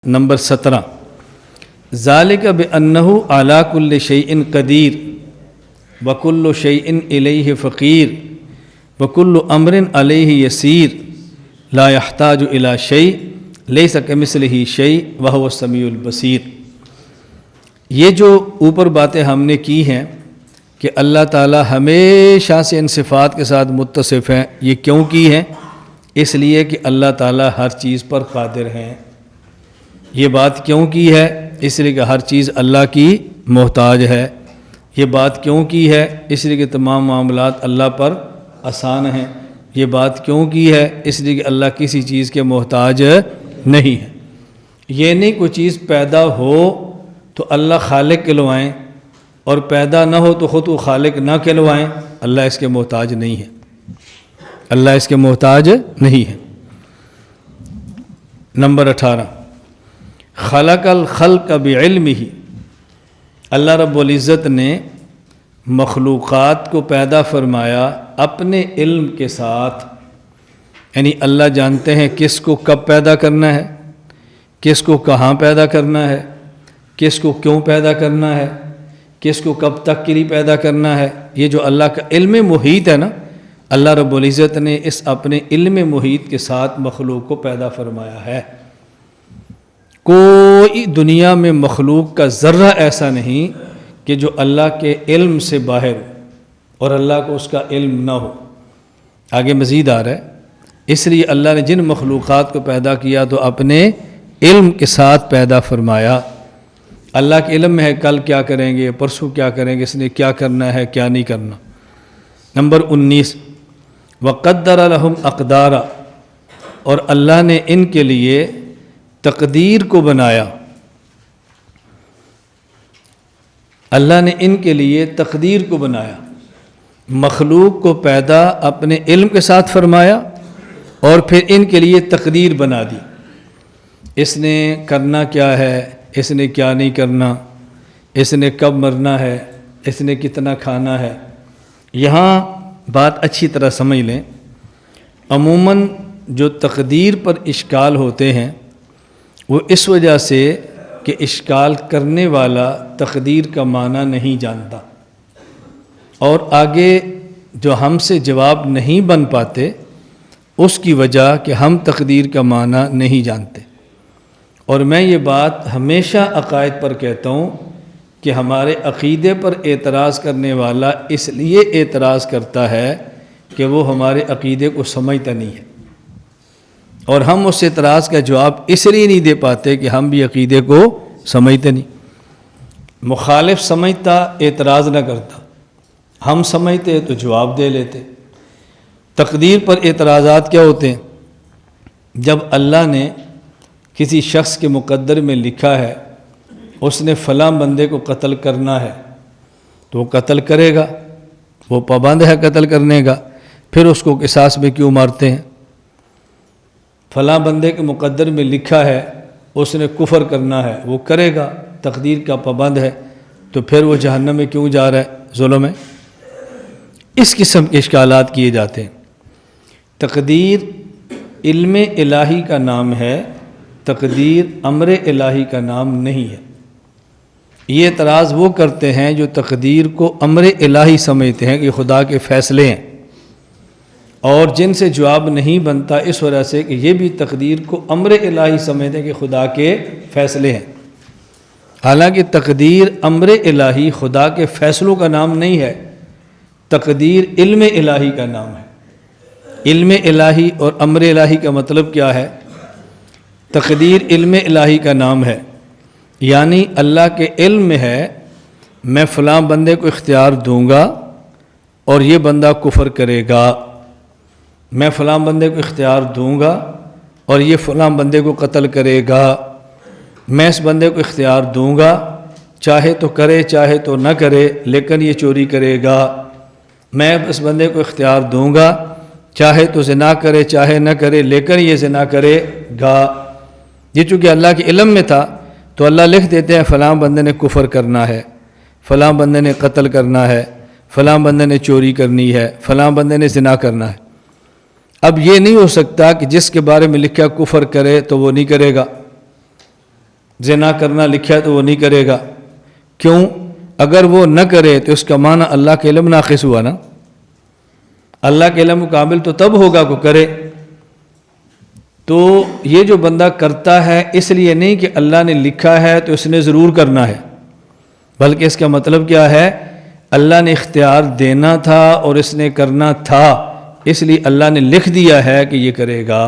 Number 17 ذالک بأنہ علی کل شیء قدیر وکل شیء الیہ فقیر وکل امر علیہ یسیر لا یحتاج الی شیء لیس کمثلہ شیء وہو السمیع البصیر۔ یہ جو اوپر باتیں ہم نے کی ہیں کہ اللہ تعالی ہمیشہ سے ان صفات کے ساتھ متصف ہیں، یہ کیوں کی ہیں؟ اس لیے کہ اللہ تعالی ہر چیز پر قادر ہیں۔ یہ بات کیوں کی ہے؟ اس لیے کہ ہر چیز اللہ کی محتاج ہے۔ یہ بات کیوں کی ہے؟ اس لیے کہ تمام معاملات اللہ پر آسان ہیں۔ یہ بات کیوں کی ہے؟ اس لیے کہ اللہ کسی چیز کے محتاج نہیں ہے۔ یہ نہیں کوئی چیز پیدا ہو تو اللہ خالق کہلوائیں اور پیدا نہ ہو تو خود وہ خالق نہ کہلوائیں، اللہ اس کے محتاج نہیں ہے۔ اللہ اس کے محتاج نہیں ہے۔ نمبر 18 خلق الخلق بعلمہ، اللہ رب العزت نے مخلوقات کو پیدا فرمایا اپنے علم کے ساتھ، یعنی اللہ جانتے ہیں کس کو کب پیدا کرنا ہے، کس کو کہاں پیدا کرنا ہے، کس کو کیوں پیدا کرنا ہے، کس کو کب تک کے لیے پیدا کرنا ہے۔ یہ جو اللہ کا علم محیط ہے نا، اللہ رب العزت نے اس اپنے علم محیط کے ساتھ مخلوق کو پیدا فرمایا ہے۔ کوئی دنیا میں مخلوق کا ذرہ ایسا نہیں کہ جو اللہ کے علم سے باہر ہو اور اللہ کو اس کا علم نہ ہو۔ آگے مزید آ رہا ہے، اس لیے اللہ نے جن مخلوقات کو پیدا کیا تو اپنے علم کے ساتھ پیدا فرمایا۔ اللہ کے علم میں ہے کل کیا کریں گے، پرسوں کیا کریں گے، اس نے کیا کرنا ہے کیا نہیں کرنا۔ نمبر 19 وقدر لہم اقدارا، اور اللہ نے ان کے لیے تقدیر کو بنایا۔ اللہ نے ان کے لیے تقدیر کو بنایا، مخلوق کو پیدا اپنے علم کے ساتھ فرمایا اور پھر ان کے لیے تقدیر بنا دی۔ اس نے کرنا کیا ہے، اس نے کیا نہیں کرنا، اس نے کب مرنا ہے، اس نے کتنا کھانا ہے۔ یہاں بات اچھی طرح سمجھ لیں، عموماً جو تقدیر پر اشکال ہوتے ہیں وہ اس وجہ سے کہ اشکال کرنے والا تقدیر کا معنی نہیں جانتا، اور آگے جو ہم سے جواب نہیں بن پاتے اس کی وجہ کہ ہم تقدیر کا معنی نہیں جانتے۔ اور میں یہ بات ہمیشہ عقائد پر کہتا ہوں کہ ہمارے عقیدے پر اعتراض کرنے والا اس لیے اعتراض کرتا ہے کہ وہ ہمارے عقیدے کو سمجھتا نہیں ہے، اور ہم اس اعتراض کا جواب اس لیے نہیں دے پاتے کہ ہم بھی عقیدے کو سمجھتے نہیں۔ مخالف سمجھتا اعتراض نہ کرتا، ہم سمجھتے تو جواب دے لیتے۔ تقدیر پر اعتراضات کیا ہوتے ہیں؟ جب اللہ نے کسی شخص کے مقدر میں لکھا ہے اس نے فلاں بندے کو قتل کرنا ہے تو وہ قتل کرے گا، وہ پابند ہے قتل کرنے کا، پھر اس کو قصاص میں کیوں مارتے ہیں؟ فلاں بندے کے مقدر میں لکھا ہے اس نے کفر کرنا ہے، وہ کرے گا، تقدیر کا پابند ہے، تو پھر وہ جہنم میں کیوں جا رہا ہے؟ ظلم ہے۔ اس قسم کے اشکالات کیے جاتے ہیں۔ تقدیر علم الہی کا نام ہے، تقدیر امر الہی کا نام نہیں ہے۔ یہ اعتراض وہ کرتے ہیں جو تقدیر کو امر الہی سمجھتے ہیں کہ خدا کے فیصلے ہیں، اور جن سے جواب نہیں بنتا اس وجہ سے کہ یہ بھی تقدیر کو امر الہی سمجھتے ہیں کہ خدا کے فیصلے ہیں۔ حالانکہ تقدیر امر الہی خدا کے فیصلوں کا نام نہیں ہے، تقدیر علم الہی کا نام ہے۔ علم الہی اور امر الہی کا مطلب کیا ہے؟ تقدیر علم الہی کا نام ہے، یعنی اللہ کے علم میں ہے میں فلاں بندے کو اختیار دوں گا اور یہ بندہ کفر کرے گا، میں فلاں بندے کو اختیار دوں گا اور یہ فلاں بندے کو قتل کرے گا، میں اس بندے کو اختیار دوں گا چاہے تو کرے چاہے تو نہ کرے لیکن یہ چوری کرے گا، میں اس بندے کو اختیار دوں گا چاہے تو زنا کرے چاہے نہ کرے لیکن یہ زنا کرے گا۔ یہ چونکہ اللہ کے علم میں تھا تو اللہ لکھ دیتے ہیں فلاں بندے نے کفر کرنا ہے، فلاں بندے نے قتل کرنا ہے، فلاں بندے نے چوری کرنی ہے، فلاں بندے نے زنا کرنا ہے۔ اب یہ نہیں ہو سکتا کہ جس کے بارے میں لکھا کفر کرے تو وہ نہیں کرے گا، زنا کرنا لکھا ہے تو وہ نہیں کرے گا. کیوں؟ اگر وہ نہ کرے تو اس کا معنی اللہ کا علم ناقص ہوا نا. اللہ کے علم کامل تو تب ہوگا کو کرے. تو یہ جو بندہ کرتا ہے اس لیے نہیں کہ اللہ نے لکھا ہے تو اس نے ضرور کرنا ہے، بلکہ اس کا مطلب کیا ہے؟ اللہ نے اختیار دینا تھا اور اس نے کرنا تھا، اس لیے اللہ نے لکھ دیا ہے کہ یہ کرے گا.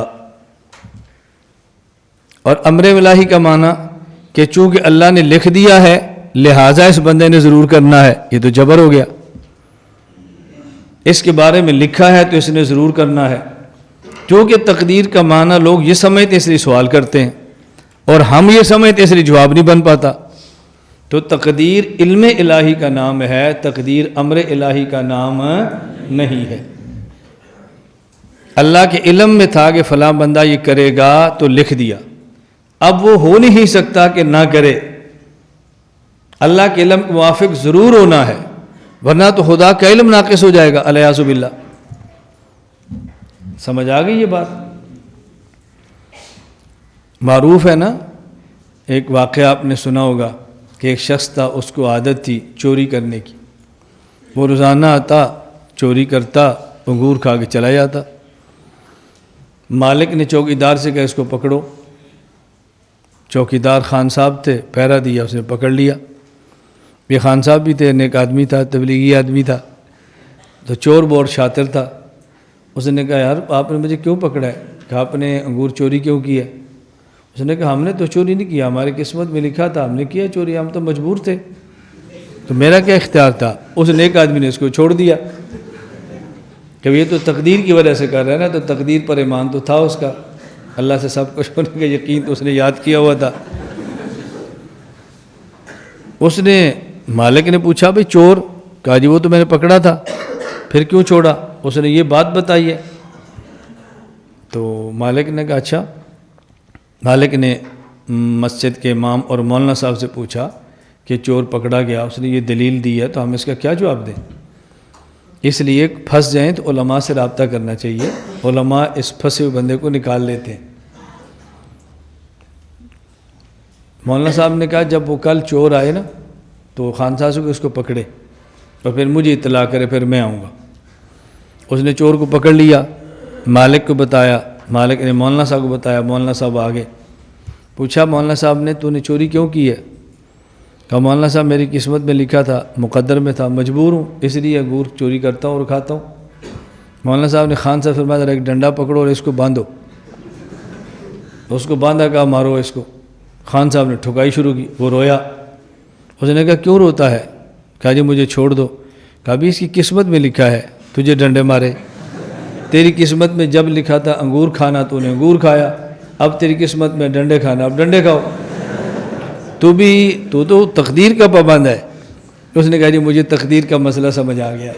اور امر الہی کا معنی کہ چونکہ اللہ نے لکھ دیا ہے لہٰذا اس بندے نے ضرور کرنا ہے، یہ تو جبر ہو گیا. اس کے بارے میں لکھا ہے تو اس نے ضرور کرنا ہے. کیونکہ تقدیر کا معنی لوگ یہ سمجھتے اس لیے سوال کرتے ہیں اور ہم یہ سمجھتے اس لیے جواب نہیں بن پاتا. تو تقدیر علم الہی کا نام ہے، تقدیر امر الہی کا نام نہیں ہے. اللہ کے علم میں تھا کہ فلاں بندہ یہ کرے گا تو لکھ دیا. اب وہ ہو نہیں سکتا کہ نہ کرے، اللہ کے علم کے موافق ضرور ہونا ہے، ورنہ تو خدا کا علم ناقص ہو جائے گا الیاذ باللہ. سمجھ آ گئی یہ بات؟ معروف ہے نا، ایک واقعہ آپ نے سنا ہوگا کہ ایک شخص تھا، اس کو عادت تھی چوری کرنے کی. وہ روزانہ آتا، چوری کرتا، انگور کھا کے چلا جاتا. مالک نے چوکیدار سے کہا اس کو پکڑو. چوکیدار خان صاحب تھے، پہرا دیا، اس نے پکڑ لیا. یہ خان صاحب بھی تھے، نیک آدمی تھا، تبلیغی آدمی تھا، تو چور بہت شاطر تھا. اس نے کہا یار آپ نے مجھے کیوں پکڑا ہے؟ کہا آپ نے انگور چوری کیوں کی ہے؟ اس نے کہا ہم نے تو چوری نہیں کیا، ہماری قسمت میں لکھا تھا، ہم نے کیا چوری، ہم تو مجبور تھے، تو میرا کیا اختیار تھا؟ اس نیک آدمی نے اس کو چھوڑ دیا کہ یہ تو تقدیر کی وجہ سے کر رہا ہے نا، تو تقدیر پر ایمان تو تھا اس کا، اللہ سے سب کچھ ہونے کا یقین تو اس نے یاد کیا ہوا تھا. اس نے مالک نے پوچھا بھئی چور؟ کہا جی وہ تو میں نے پکڑا تھا، پھر کیوں چھوڑا؟ اس نے یہ بات بتائی ہے. تو مالک نے کہا اچھا. مالک نے مسجد کے امام اور مولانا صاحب سے پوچھا کہ چور پکڑا گیا، اس نے یہ دلیل دی ہے تو ہم اس کا کیا جواب دیں؟ اس لیے پھنس جائیں تو علماء سے رابطہ کرنا چاہیے، علماء اس پھنسے ہوئے بندے کو نکال لیتے ہیں. مولانا صاحب نے کہا جب وہ کل چور آئے نا تو خان صاحب کو اس کو پکڑے اور پھر مجھے اطلاع کرے، پھر میں آؤں گا. اس نے چور کو پکڑ لیا، مالک کو بتایا، مالک نے مولانا صاحب کو بتایا، مولانا صاحب آگے. پوچھا مولانا صاحب نے تو نے چوری کیوں کی ہے؟ کہا مولانا صاحب میری قسمت میں لکھا تھا، مقدر میں تھا، مجبور ہوں، اس لیے انگور چوری کرتا ہوں اور کھاتا ہوں. مولانا صاحب نے خان صاحب فرمایا ذرا ایک ڈنڈا پکڑو اور اس کو باندھو. اس کو باندھا، کہا مارو اس کو. خان صاحب نے ٹھکائی شروع کی، وہ رویا. اس نے کہا کیوں روتا ہے؟ کہا جی مجھے چھوڑ دو. کہا بھی اس کی قسمت میں لکھا ہے تجھے ڈنڈے مارے، تیری قسمت میں جب لکھا تھا انگور کھانا تو نے انگور کھایا، اب تیری قسمت میں ڈنڈے کھانا، اب ڈنڈے کھاؤ. تو تقدیر کا پابند ہے. اس نے کہا جی مجھے تقدیر کا مسئلہ سمجھ آ گیا،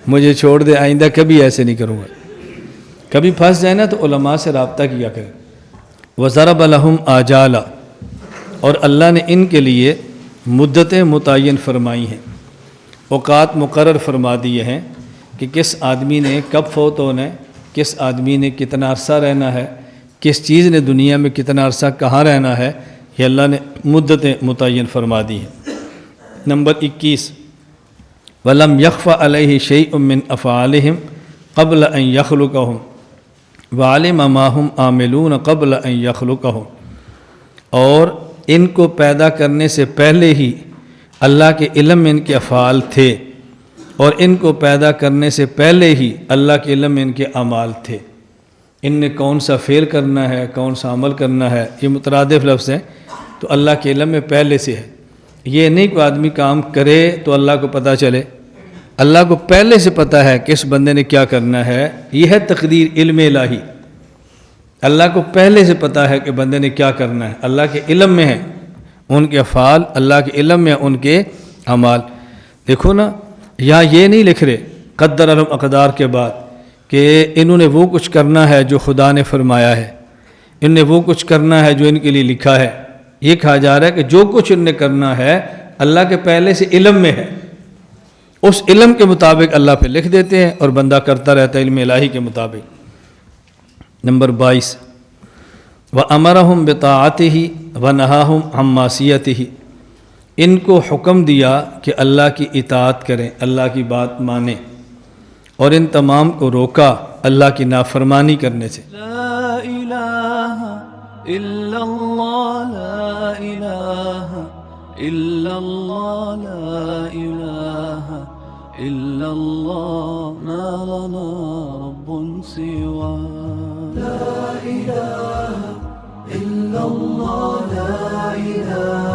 مجھے چھوڑ دے، آئندہ کبھی ایسے نہیں کروں گا. کبھی پھنس جائے نا تو علماء سے رابطہ کیا کرے. وَضَرَبَ لَهُمْ آجَالًا، اور اللہ نے ان کے لیے مدتیں متعین فرمائی ہیں، اوقات مقرر فرما دیے ہیں کہ کس آدمی نے کب فوت ہونا ہے، کس آدمی نے کتنا عرصہ رہنا ہے، کس چیز نے دنیا میں کتنا عرصہ کہاں رہنا ہے، یہ اللہ نے مدتیں متعین فرما دی ہیں. نمبر 21 وَلَمْ يَخْفَ عَلَيْهِ شَيْءٌ مِّنْ أَفْعَالِهِمْ قَبْلَ أَنْ يَخْلُقَهُمْ وَعَلِمَ مَا هُمْ عَامِلُونَ قَبْلَ أَنْ يَخْلُقَهُمْ، اور ان کو پیدا کرنے سے پہلے ہی اللہ کے علم میں ان کے افعال تھے، اور ان کو پیدا کرنے سے پہلے ہی اللہ کے علم میں ان کے اعمال تھے. ان نے کون سا فعل کرنا ہے، کون سا عمل کرنا ہے، یہ مترادف لفظ ہیں، تو اللہ کے علم میں پہلے سے ہے. یہ نہیں کوئی آدمی کام کرے تو اللہ کو پتہ چلے، اللہ کو پہلے سے پتہ ہے کہ اس بندے نے کیا کرنا ہے. یہ ہے تقدیر علم الہی. اللہ کو پہلے سے پتہ ہے کہ بندے نے کیا کرنا ہے، اللہ کے علم میں ہے ان کے افعال، اللہ کے علم میں ان کے اعمال. دیکھو نا، یا یہ نہیں لکھ رہے قدر لهم اقدار کے بعد کہ انہوں نے وہ کچھ کرنا ہے جو خدا نے فرمایا ہے، ان نے وہ کچھ کرنا ہے جو ان کے لیے لکھا ہے. یہ کہا جا رہا ہے کہ جو کچھ ان نے کرنا ہے اللہ کے پہلے سے علم میں ہے، اس علم کے مطابق اللہ پہ لکھ دیتے ہیں اور بندہ کرتا رہتا ہے علم الہی کے مطابق. نمبر 22 وَأَمَرَهُمْ بِطَاعَتِهِ وَنَهَاهُمْ عَن مَّعْصِيَتِهِ، ان کو حکم دیا کہ اللہ کی اطاعت کریں، اللہ کی بات مانیں، اور ان تمام کو روکا اللہ کی نافرمانی کرنے سے۔ لا الہ الا اللہ، لا الہ الا اللہ، لا الہ الا اللہ، ما لنا رب سوا۔ لا الہ الا اللہ، لا الہ